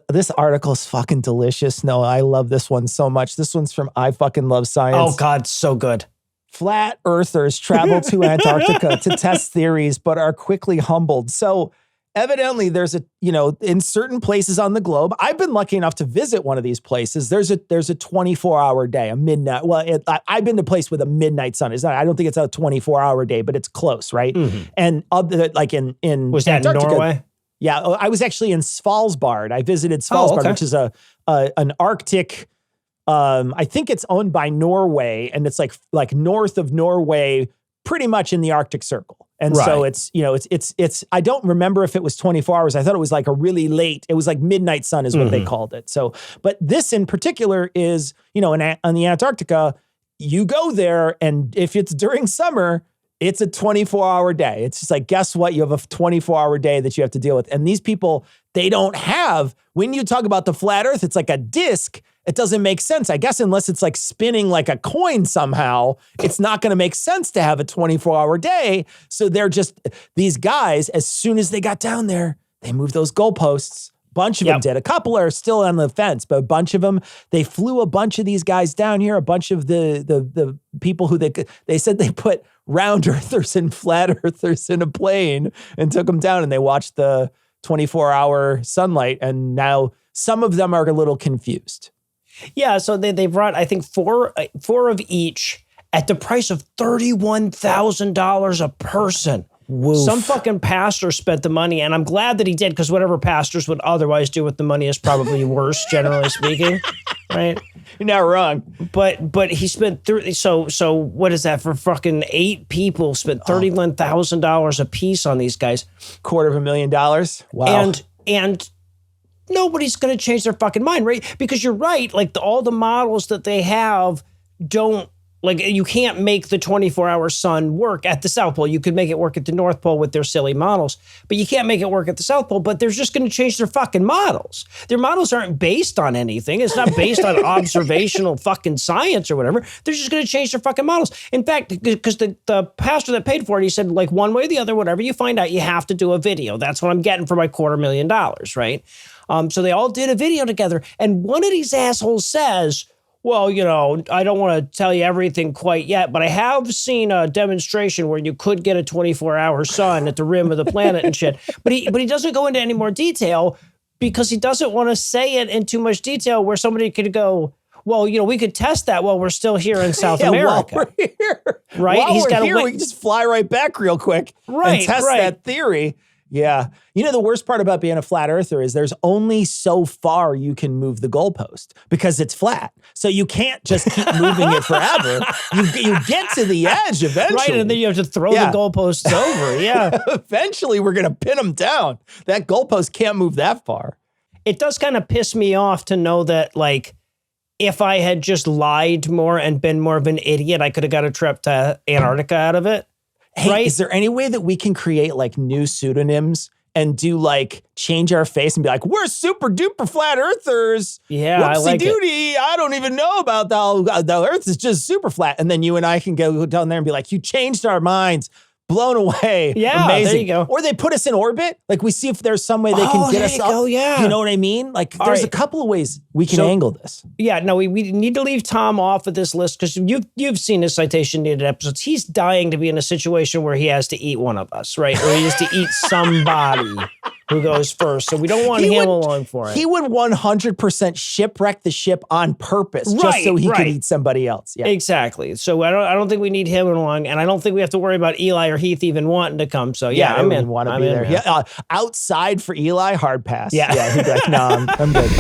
This article is fucking delicious. No, I love this one so much. This one's from I Fucking Love Science. Oh, God, so good. Flat earthers travel to Antarctica to test theories, but are quickly humbled. So evidently there's in certain places on the globe, I've been lucky enough to visit one of these places. There's a 24-hour day, a midnight. Well, I've been to a place with a midnight sun. I don't think it's a 24-hour day, but it's close, right? Mm-hmm. And like in was that Antarctica, in Norway? Yeah, I was actually in Svalbard. I visited Svalbard, which is an Arctic. I think it's owned by Norway, and it's like north of Norway, pretty much in the Arctic Circle. And so it's I don't remember if it was 24 hours. I thought it was like a really late, it was like midnight sun is what they called it. So, but this in particular is, on the Antarctica, you go there, and if it's during summer, it's a 24-hour day. It's just like, guess what? You have a 24-hour day that you have to deal with. And these people, they don't have, when you talk about the flat earth, it's like a disc. It doesn't make sense. I guess unless it's like spinning like a coin somehow, it's not going to make sense to have a 24-hour day. So they're just, these guys, as soon as they got down there, they moved those goalposts. Bunch of them did. A couple are still on the fence, but a bunch of them, they flew a bunch of these guys down here. A bunch of the people who they said they put round earthers and flat earthers in a plane and took them down, and they watched the 24-hour sunlight. And now some of them are a little confused. Yeah, so they brought, I think, four of each at the price of $31,000 a person. Woof. Some fucking pastor spent the money, and I'm glad that he did, because whatever pastors would otherwise do with the money is probably worse, generally speaking, right? You're not wrong. But he spent so what is that for fucking 8 people? Spent $31,000 a piece on these guys. $250,000. Wow. And nobody's going to change their fucking mind, right? Because you're right, like all the models that they have don't. Like, you can't make the 24-hour sun work at the South Pole. You could make it work at the North Pole with their silly models, but you can't make it work at the South Pole. But they're just going to change their fucking models. Their models aren't based on anything. It's not based on observational fucking science or whatever. They're just going to change their fucking models. In fact, because the pastor that paid for it, he said, like, one way or the other, whatever you find out, you have to do a video. That's what I'm getting for my $250,000, right? So they all did a video together. And one of these assholes says, well, I don't want to tell you everything quite yet, but I have seen a demonstration where you could get a 24-hour sun at the rim of the planet and shit. But he doesn't go into any more detail because he doesn't want to say it in too much detail where somebody could go, well, we could test that while we're still here in South America. While we're here. Right? While we're here, we can just fly right back real quick and test that theory. Yeah. The worst part about being a flat earther is there's only so far you can move the goalpost because it's flat. So you can't just keep moving it forever. You get to the edge eventually. Right, and then you have to throw the goalposts over. Yeah. Eventually, we're going to pin them down. That goalpost can't move that far. It does kind of piss me off to know that, like, if I had just lied more and been more of an idiot, I could have got a trip to Antarctica out of it. Hey, right? Is there any way that we can create like new pseudonyms and do like change our face and be like, we're super duper flat earthers. Yeah, whoopsie I like doody. I don't even know about the earth is just super flat. And then you and I can go down there and be like, you changed our minds. Blown away. Yeah, amazing. there you go. Or they put us in orbit. Like we see if there's some way they can get us up. Oh, yeah. You know what I mean? Like there's a couple of ways we can angle this. Yeah, no, we need to leave Tom off of this list because you've seen his citation needed episodes. He's dying to be in a situation where he has to eat one of us, right? Or he has to eat somebody who goes first. So we don't want him along for it. He would 100% shipwreck the ship on purpose just so he could eat somebody else. Yeah. Exactly. So I don't think we need him along, and I don't think we have to worry about Eli or Heath even wanting to come. So yeah, I'm in. Want to be there. Yeah, outside for Eli, hard pass. Yeah. He'd be like, no, I'm good.